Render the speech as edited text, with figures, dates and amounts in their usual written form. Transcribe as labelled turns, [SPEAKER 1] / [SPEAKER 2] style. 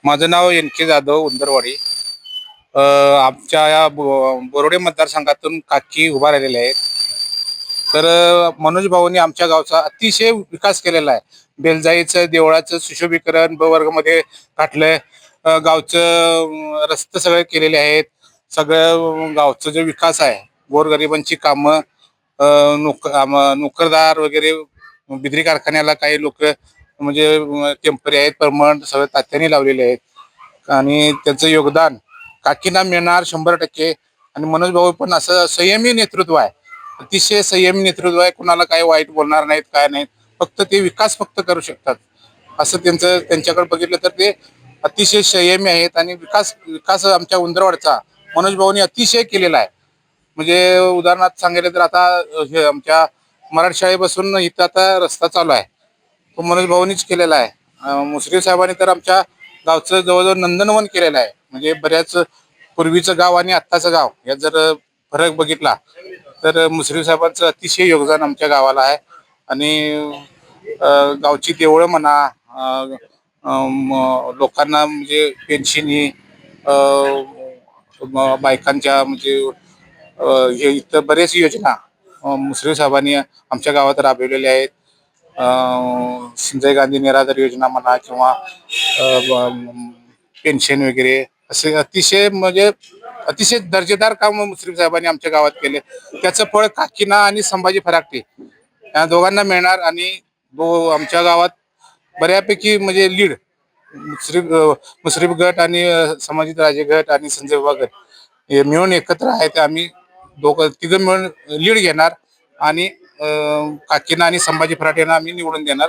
[SPEAKER 1] माझं नाव एन.के. जाधव, उंदरवाडी. आमच्या या बोर्डे मतदारसंघातून काकी उभा राहिलेले आहेत. तर मनोज भाऊंनी आमच्या गावचा अतिशय विकास केलेला आहे. बेलजाईचं देवळाचं सुशोभीकरण ब वर्गामध्ये घातलंय. गावचं रस्ते सगळे केलेले आहेत. सगळं गावचं जे विकास आहे, गोरगरिबांची कामं, नोकरदार वगैरे, बिजली कारखान्याला काही लोक म्हणजे टेम्पररी आहेत, परमनंट सगळे तात्याने लावलेले आहेत आणि त्याचं योगदान काकींना मिळणार 100%. आणि मनोज भाऊ पण असं संयमी नेतृत्व आहे, अतिशय संयमी नेतृत्व आहे. कुणाला काही वाईट बोलणार नाहीत, काय नाहीत. फक्त ते विकास फक्त करू शकतात असं त्यांच्याकडे बघितलं तर ते अतिशय संयमी आहेत. आणि विकास विकास आमच्या उंदरवाडचा मनोज भाऊनी अतिशय केलेला आहे. म्हणजे उदाहरणार्थ सांगितलं तर आता हे आमच्या मराठी शाळेपासून इथं आता रस्ता चालू आहे, तो मनोज भाऊनीच केलेला आहे. मुश्रीफ साहेबांनी तर आमच्या गावचं जवळजवळ नंदनवन केलेलं आहे. म्हणजे बऱ्याच पूर्वीचं गाव आणि आत्ताचं गाव यात जर फरक बघितला तर मुश्रीफ साहेबांचं अतिशय योगदान आमच्या गावाला आहे. आणि गावची देवळं म्हणा, लोकांना म्हणजे पेन्शनी, बायकांच्या म्हणजे हे इथं बरेच योजना मुश्रीफ साहेबांनी आमच्या गावात राबवलेल्या आहेत. संजय गांधी निराधार योजना म्हणा किंवा पेन्शन वगैरे असे अतिशय म्हणजे अतिशय दर्जेदार काम मुश्रीफ साहेबांनी आमच्या गावात केले. त्याचं फळ काकीना आणि संभाजी फराकटे या दोघांना मिळणार. आणि आमच्या गावात बऱ्यापैकी म्हणजे लीड मुश्रीफ गट आणि संभाजी राजे गट आणि संजय बाबा गट हे मिळून एकत्र आहेत. आम्ही तिघं मिळून लीड घेणार आणि काकीना आणि संभाजी फराटेंना आम्ही निवडून देणार.